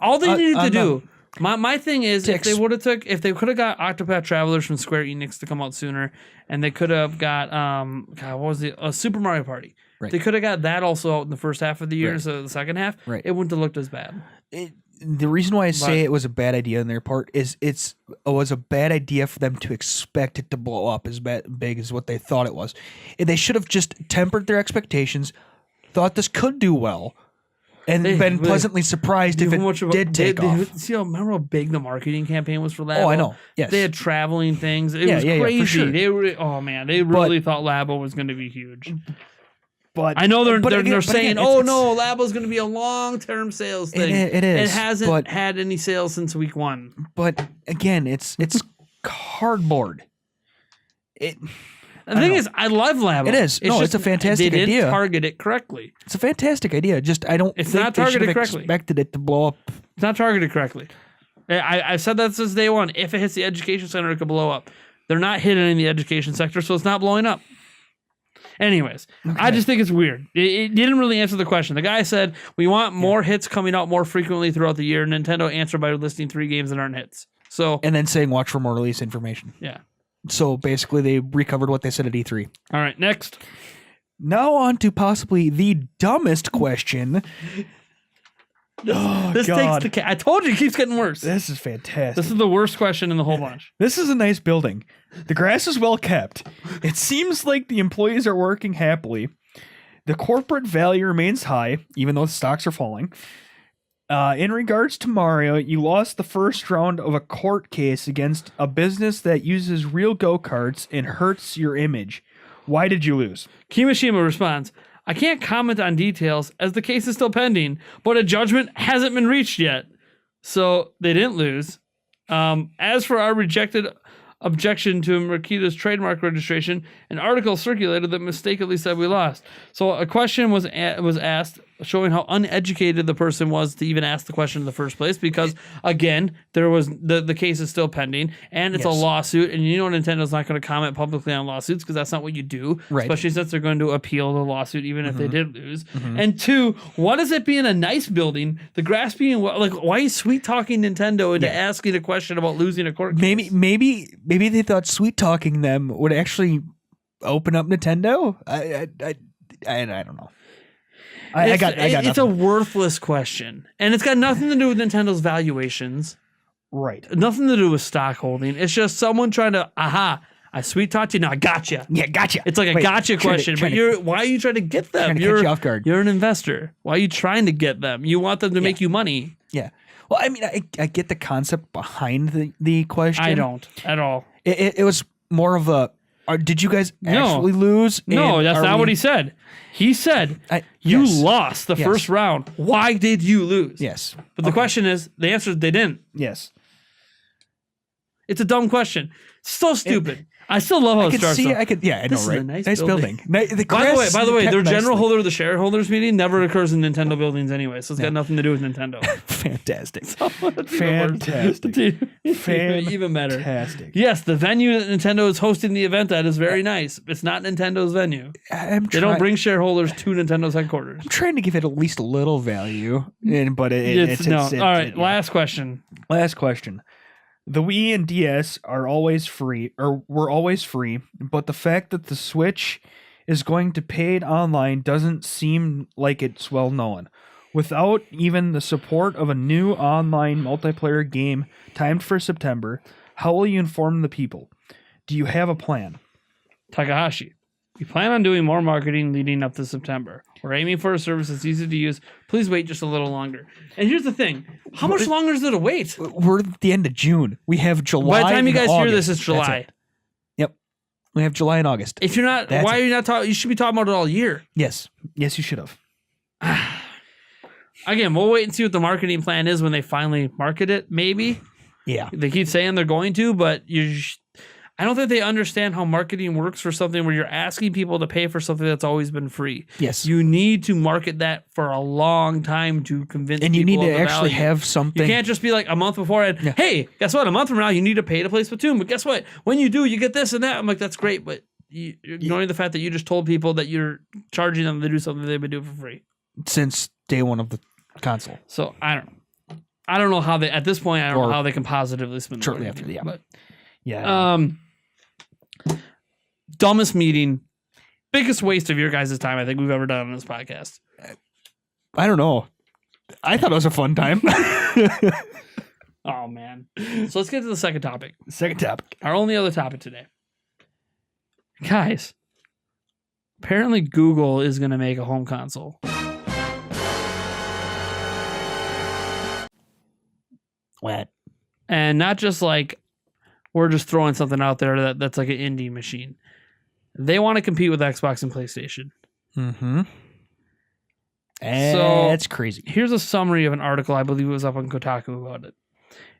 all they needed to do. My thing is, if Ticks. they could have got Octopath Travelers from Square Enix to come out sooner, and they could have got what was it? A Super Mario Party. Right. They could have got that also out in the first half of the year, so the second half, Right. it wouldn't have looked as bad. The reason why I say it was a bad idea on their part is it was a bad idea for them to expect it to blow up as big as what they thought it was. They should have just tempered their expectations, thought this could do well, and been pleasantly surprised if it did take off. Remember how big the marketing campaign was for Labo? Oh, I know. Yes. They had traveling things. It was for crazy. sure. They really thought Labo was going to be huge. But I know they're saying, again, "Oh no, Labo's going to be a long-term sales thing." It is. It hasn't had any sales since week one. But again, it's cardboard. The thing is, I love Labo. It is. It's a fantastic idea. They didn't idea. target it correctly. It's a fantastic idea. Just I don't. It's think not they should targeted have correctly. Expected it to blow up. It's not targeted correctly. I've said that since day one. If it hits the education center, it could blow up. They're not hitting in the education sector, so it's not blowing up. Anyways, okay. I just think it's weird. It didn't really answer the question. The guy said, we want more hits coming out more frequently throughout the year. Nintendo answered by listing 3 games that aren't hits. So, and then saying, watch for more release information. Yeah. So basically, they recovered what they said at E3. All right, next. Now on to possibly the dumbest question. This takes the I told you it keeps getting worse. This is fantastic. This is the worst question in the whole bunch. This is a nice building. The grass is well kept. It seems like the employees are working happily. The corporate value remains high, even though the stocks are falling. In regards to Mario, you lost the first round of a court case against a business that uses real go-karts and hurts your image. Why did you lose? Kimishima responds, I can't comment on details as the case is still pending, but a judgment hasn't been reached yet. So they didn't lose. As for our rejected objection to Makita's trademark registration, an article circulated that mistakenly said we lost. So a question was asked showing how uneducated the person was to even ask the question in the first place, because again, there was the case is still pending and it's a lawsuit, and you know Nintendo's not going to comment publicly on lawsuits because that's not what you do, especially since they're going to appeal the lawsuit even if they did lose. And 2, what is it being a nice building, the grass being like, why are you sweet talking Nintendo into asking a question about losing a court case? Maybe they thought sweet talking them would actually open up Nintendo. I don't know. I got it's a worthless question, and it's got nothing to do with Nintendo's valuations. Right. Nothing to do with stock holding. It's just someone trying to, I sweet talked you. Now I gotcha. Yeah, gotcha. It's like a gotcha question. But why are you trying to get them? Trying to catch you off guard. You're an investor. Why are you trying to get them? You want them to make you money. Yeah. Well, I mean, I get the concept behind the question. I don't at all. It was more of a. Did you guys actually lose? No, that's not what he said. He said you lost the first round. Why did you lose? Yes. But the question is, the answer is they didn't. Yes. It's a dumb question. So stupid. I still love how it starts. I know, right? Nice building. By the way, their general holder of the shareholders meeting never occurs in Nintendo buildings anyway, so it's got nothing to do with Nintendo. Fantastic. Fantastic. Even better. Fantastic. Yes, the venue that Nintendo is hosting the event at is very nice. It's not Nintendo's venue. They don't bring shareholders to Nintendo's headquarters. I'm trying to give it at least a little value, but all right, last question. Last question. The Wii and DS are always free, or were always free, but the fact that the Switch is going to paid online doesn't seem like it's well known. Without even the support of a new online multiplayer game timed for September, how will you inform the people? Do you have a plan? Takahashi, we plan on doing more marketing leading up to September. We're aiming for a service that's easy to use. Please wait just a little longer. And here's the thing. How much longer is it to wait? We're at the end of June. We have July. By the time you guys hear this, it's July. July. Yep. We have July and August. If you're not, why are you not talking? You should be talking about it all year. Yes. Yes, you should have. Again, we'll wait and see what the marketing plan is when they finally market it, maybe. Yeah. They keep saying they're going to, but I don't think they understand how marketing works for something where you're asking people to pay for something that's always been free. Yes. You need to market that for a long time to convince people. And you need to of the actually value. have something. You can't just be like a month before and, hey, guess what? A month from now, you need to pay to play Splatoon. But guess what? When you do, you get this and that. I'm like, that's great. But you're ignoring the fact that you just told people that you're charging them to do something they've been doing for free. Since day one of the console. So I don't know how they, at this point, I don't know how they can positively spin the shortly after, yeah. But, yeah. Dumbest meeting, biggest waste of your guys' time I think we've ever done on this podcast. I don't know. I thought it was a fun time. Oh, man. So let's get to the second topic. Second topic. Our only other topic today. Guys, apparently Google is going to make a home console. What? And not just like we're just throwing something out there that's like an indie machine. They want to compete with Xbox and PlayStation. Mm-hmm. So that's crazy. Here's a summary of an article. I believe it was up on Kotaku about it.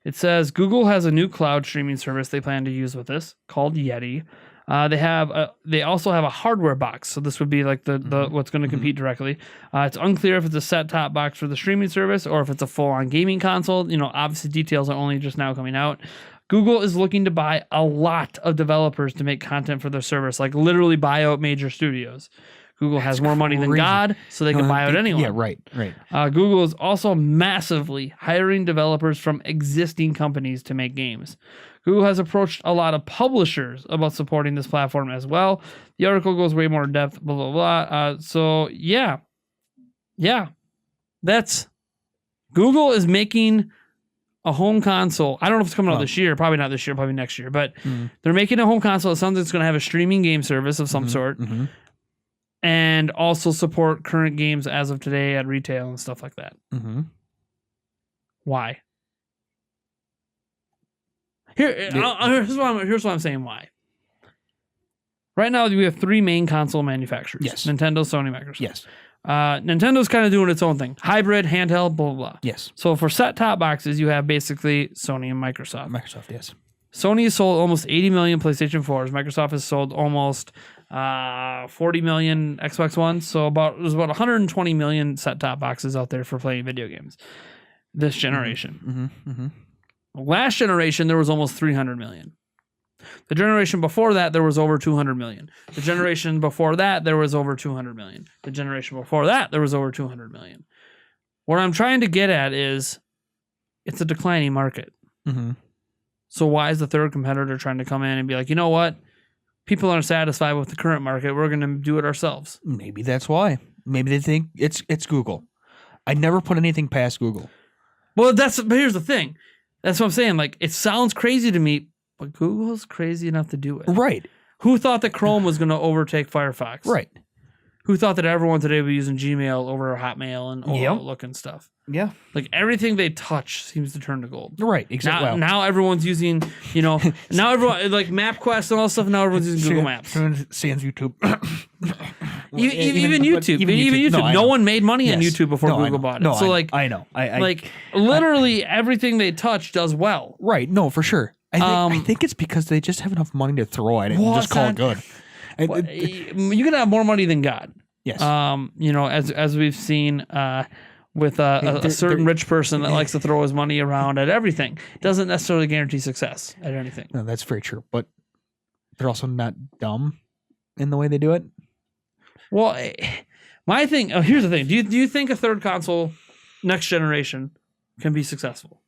It says Google has a new cloud streaming service they plan to use with this called Yeti. They also have a hardware box. So this would be like the what's going to compete directly. It's unclear if it's a set-top box for the streaming service or if it's a full-on gaming console. You know, obviously details are only just now coming out. Google is looking to buy a lot of developers to make content for their service, like literally buy out major studios. Google has more money than God, so they can buy out anyone. Yeah, right. Google is also massively hiring developers from existing companies to make games. Google has approached a lot of publishers about supporting this platform as well. The article goes way more in depth, blah, blah, blah. So, yeah. That's Google is making a home console. I don't know if it's coming out this year. Probably not this year. Probably next year. But they're making a home console. It sounds like it's going to have a streaming game service of some sort. Mm-hmm. And also support current games as of today at retail and stuff like that. Mm-hmm. Why? Here's why I'm saying why. Right now, we have three main console manufacturers. Yes. Nintendo, Sony, Microsoft. Yes. Nintendo's kind of doing its own thing. Hybrid, handheld, blah, blah, blah. Yes. So for set-top boxes, you have basically Sony and Microsoft. Microsoft, yes. Sony has sold almost 80 million PlayStation 4s. Microsoft has sold almost 40 million Xbox Ones. So there's about 120 million set-top boxes out there for playing video games this generation. Mm-hmm. Mm-hmm. Last generation, there was almost 300 million. The generation before that, there was over 200 million. The generation before that, there was over 200 million. The generation before that, there was over 200 million. What I'm trying to get at is it's a declining market. Mm-hmm. So why is the third competitor trying to come in and be like, you know what? People aren't satisfied with the current market. We're going to do it ourselves. Maybe that's why. Maybe they think it's Google. I never put anything past Google. Well, but here's the thing. That's what I'm saying. Like, it sounds crazy to me, But Google's crazy enough to do it. Right. Who thought that Chrome was going to overtake Firefox? Right. Who thought that everyone today would be using Gmail over Hotmail and Outlook and stuff? Yeah. Like everything they touch seems to turn to gold. Right. Exactly. Now everyone's using, now everyone like MapQuest and all that stuff. Now everyone's using Google Maps. Sans YouTube. Even YouTube. Even YouTube. No one made money on YouTube before Google bought it. No, so I know. Literally everything they touch does well. Right. No, for sure. I think it's because they just have enough money to throw at it and just call it good. You can have more money than God. Yes. As we've seen with a certain rich person that likes to throw his money around at everything, doesn't necessarily guarantee success at anything. No, that's very true. But they're also not dumb in the way they do it. Well, my thing. Oh, here's the thing. Do you think a third console, next generation, can be successful?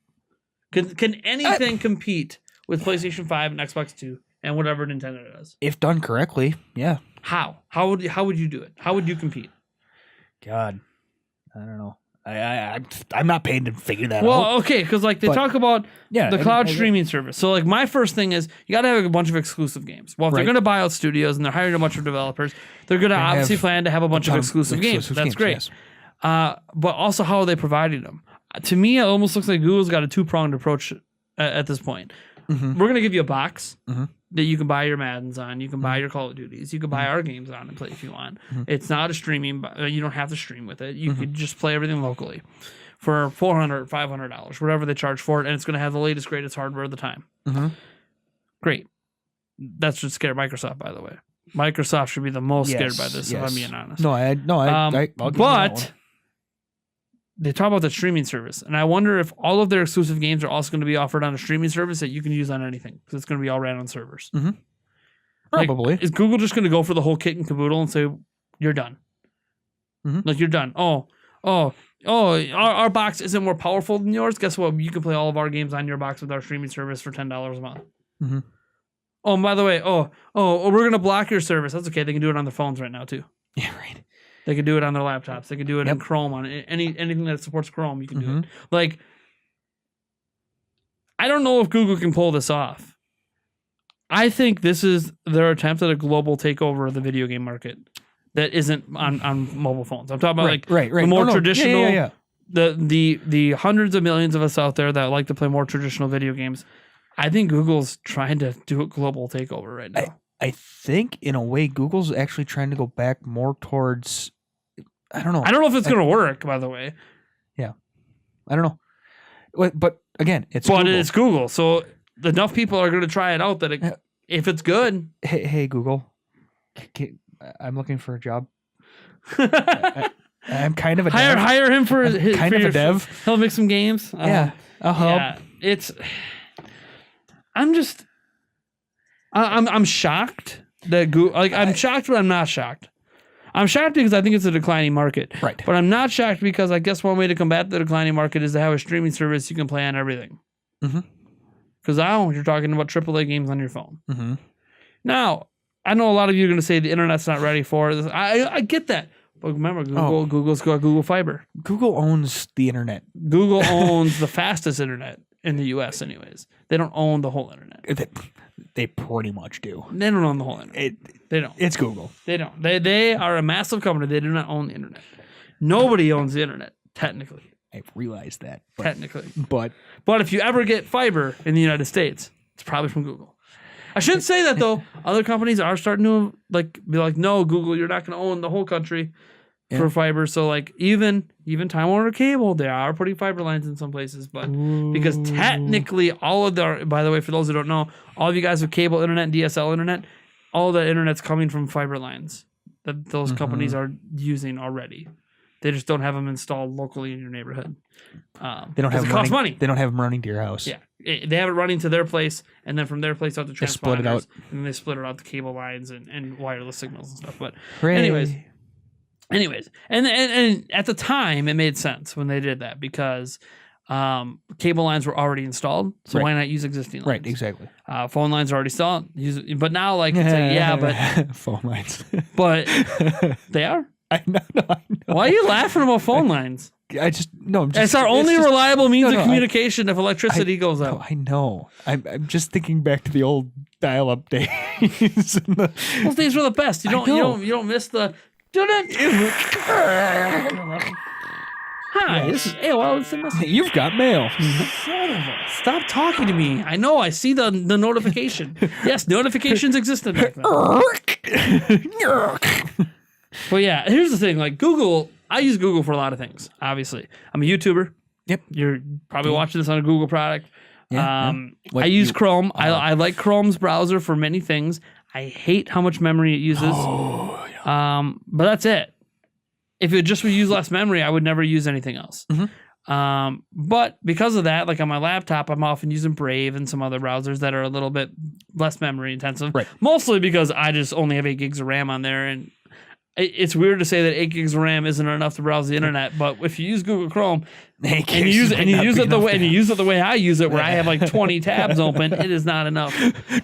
Can anything compete with PlayStation 5 and Xbox 2 and whatever Nintendo does? If done correctly, yeah. How would you do it? How would you compete? God, I don't know. I'm not paid to figure that out. Well, okay, because like they talk about the cloud streaming service. So like my first thing is you got to have a bunch of exclusive games. Well, if they're going to buy out studios and they're hiring a bunch of developers, they're going to obviously plan to have a bunch of exclusive games. That's great. Yes. But also, how are they providing them? To me, it almost looks like Google's got a two-pronged approach at this point. Mm-hmm. We're going to give you a box that you can buy your Maddens on. You can buy your Call of Duties. You can buy our games on and play if you want. It's not a streaming. You don't have to stream with it. You could just play everything locally for $400, $500, whatever they charge for it, and it's going to have the latest, greatest hardware of the time. Great. That should scare Microsoft, by the way. Microsoft should be the most scared by this, if I'm being honest. I'll give you that one. They talk about the streaming service, and I wonder if all of their exclusive games are also going to be offered on a streaming service that you can use on anything, because it's going to be all ran on servers. Probably. Is Google just going to go for the whole kit and caboodle and say, you're done? Like, you're done. Our box isn't more powerful than yours? Guess what? You can play all of our games on your box with our streaming service for $10 a month. Oh, and by the way, we're going to block your service. That's okay. They can do it on their phones right now, too. Yeah, right. They can do it on their laptops. They can do it in Chrome on anything that supports Chrome. You can do it. Like, I don't know if Google can pull this off. I think this is their attempt at a global takeover of the video game market that isn't on mobile phones. I'm talking about the more traditional, the hundreds of millions of us out there that like to play more traditional video games. I think Google's trying to do a global takeover right now. I think in a way Google's actually trying to go back more towards, I don't know. I don't know if it's going to work, by the way. Yeah. I don't know. But again, it's Google. So enough people are going to try it out that if it's good. Hey Google, I'm looking for a job. I'm kind of a dev. Hire him for a dev. He'll make some games. I'll help. I'm shocked that Google. I'm shocked, but I'm not shocked. I'm shocked because I think it's a declining market. Right. But I'm not shocked because I guess one way to combat the declining market is to have a streaming service you can play on everything. Because now you're talking about AAA games on your phone. Now, I know a lot of you are going to say the internet's not ready for it. I get that. But remember, Google's got Google Fiber. Google owns the internet. Google owns the fastest internet in the U.S. anyways. They don't own the whole internet. They pretty much do. They don't own the whole internet. They don't. It's Google. They don't. They are a massive company. They do not own the internet. Nobody owns the internet, technically. I realized that. Technically. But if you ever get fiber in the United States, it's probably from Google. I shouldn't say that, though. Other companies are starting to be like, no, Google, you're not going to own the whole country for fiber. So like even Time Warner Cable, they are putting fiber lines in some places, but because technically all of their, by the way, for those who don't know, all of you guys with cable internet and DSL internet, all the internet's coming from fiber lines that those companies are using already. They just don't have them installed locally in your neighborhood. They don't have it costs money. They don't have them running to your house. Yeah, they have it running to their place, and then from their place out to transponders, split it out, and then they split it out to cable lines and wireless signals and stuff. But Hooray. Anyways, and at the time it made sense when they did that because cable lines were already installed, so why not use existing lines? Right, exactly. Phone lines are already installed, but now it's but phone lines, but they are. I know. Why are you laughing about phone lines? It's our only reliable means of communication if electricity goes out. No, I know. I'm just thinking back to the old dial-up days. Those days were the best. You don't miss the. Hi, this is AOL. You've got mail. Stop talking to me. I know. I see the notification. Yes, notifications existed back then. But yeah, here's the thing. Like Google, I use Google for a lot of things. Obviously, I'm a YouTuber. Yep. You're probably watching this on a Google product. Yeah, I use Chrome. I like Chrome's browser for many things. I hate how much memory it uses. But that's it. If it just would use less memory, I would never use anything else. But because of that, like on my laptop, I'm often using Brave and some other browsers that are a little bit less memory intensive. Right. Mostly because I just only have 8 gigs of RAM on there. And it's weird to say that 8 gigs of RAM isn't enough to browse the internet. But if you use Google Chrome and you use it the way I use it, where I have like 20 tabs open, it is not enough.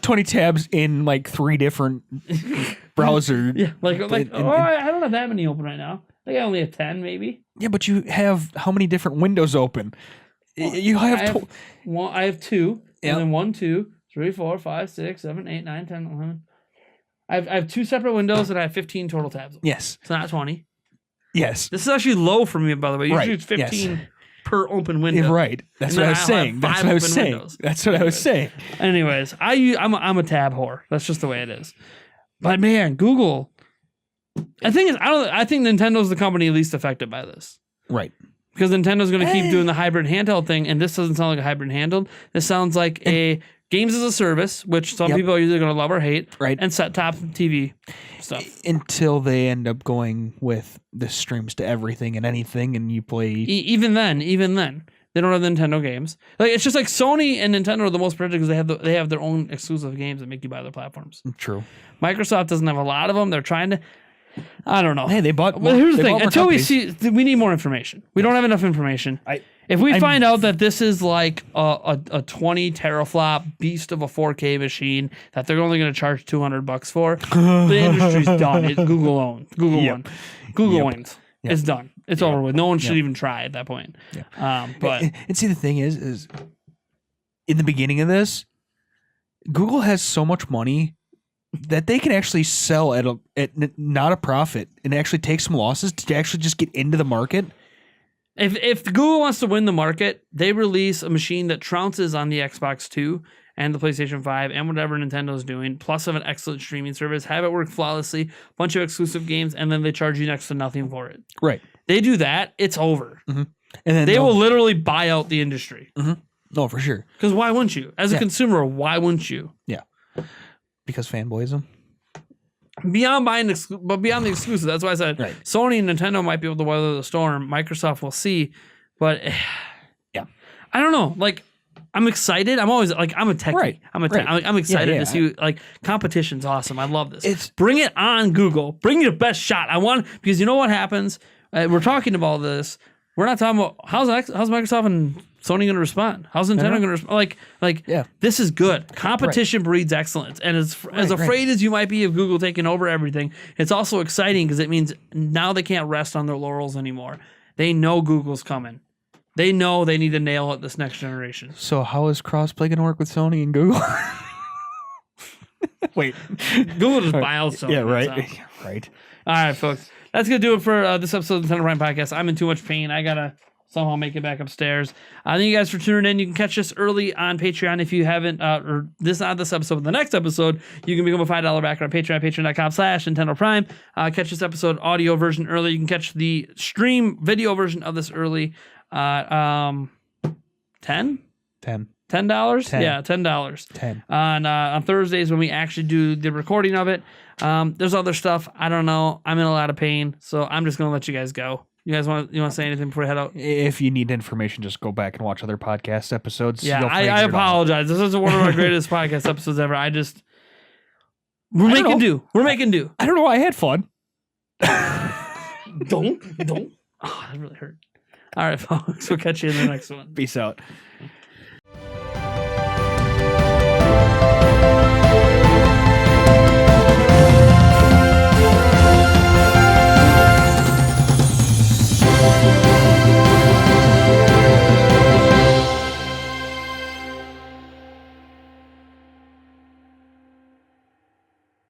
20 tabs in like 3 different browsers. Yeah, I don't have that many open right now. I think I only have 10, maybe. Yeah, but you have how many different windows open? You have I have 2, Yep. and then 1, 2, 3, 4, 5, 6, 7, 8, 9, 10, 11. I have 2 separate windows, and I have 15 total tabs. Yes. It's not 20. Yes. This is actually low for me, by the way. Usually Right. it's 15 per open window. Right. That's what I was saying. That's what I was saying. Anyways, I'm a tab whore. That's just the way it is. But man, Google. The thing is, I think Nintendo's the company least affected by this. Right. Because Nintendo's going to keep doing the hybrid handheld thing, and this doesn't sound like a hybrid handheld. This sounds like a games as a service, which some people are either going to love or hate, right? And set-top TV stuff. Until they end up going with the streams to everything and anything, and you play... Even then, they don't have Nintendo games. Like it's just like Sony and Nintendo are the most predictable because they have their own exclusive games that make you buy their platforms. True. Microsoft doesn't have a lot of them. They're trying to... I don't know. Hey, they bought. Well, here's the thing. Until we need more information. We don't have enough information. If we find out that this is like a 20 teraflop beast of a 4K machine that they're only going to charge $200 for, the industry's done. It's Google owned. Google won. Google wins. Yep. It's done. It's over with. No one should even try at that point. But and see, the thing is in the beginning of this, Google has so much money that they can actually sell at not a profit and actually take some losses to actually just get into the market. If Google wants to win the market, they release a machine that trounces on the Xbox 2 and the PlayStation 5 and whatever Nintendo's doing, plus have an excellent streaming service, have it work flawlessly, bunch of exclusive games, and then they charge you next to nothing for it. Right. They do that, it's over. And then they will literally buy out the industry. No, for sure. Because why wouldn't you? As a consumer, why wouldn't you? Yeah. Because fanboyism. Beyond the exclusive, that's why I said Sony and Nintendo might be able to weather the storm. Microsoft will see, but I don't know. Like, I'm excited. I'm always like, I'm a techie. Right. I'm excited to see like competition's awesome. I love this. Bring it on, Google. Bring your best shot. Because you know what happens. We're talking about this. We're not talking about how's Microsoft and Sony going to respond? How's Nintendo going to respond? This is good. Competition breeds excellence. And as afraid as you might be of Google taking over everything, it's also exciting because it means now they can't rest on their laurels anymore. They know Google's coming. They know they need to nail it this next generation. So how is crossplay going to work with Sony and Google? Wait. Google just buy out Sony. Yeah, right. Right. All right, folks. That's going to do it for this episode of the Nintendo Prime Podcast. I'm in too much pain. I got to somehow make it back upstairs. Thank you guys for tuning in. You can catch us early on Patreon if you haven't, or not this episode, but the next episode, you can become a $5 backer on Patreon, patreon.com/Nintendo Prime. Catch this episode audio version early. You can catch the stream video version of this early. $10? $10. Yeah, $10. 10. On Thursdays when we actually do the recording of it. There's other stuff. I don't know. I'm in a lot of pain, so I'm just going to let you guys go. You guys want to say anything before we head out? If you need information, just go back and watch other podcast episodes. Yeah, I apologize. This is one of our greatest podcast episodes ever. We're making do. I don't know. I had fun. Don't. Oh, that really hurt. All right, folks. We'll catch you in the next one. Peace out.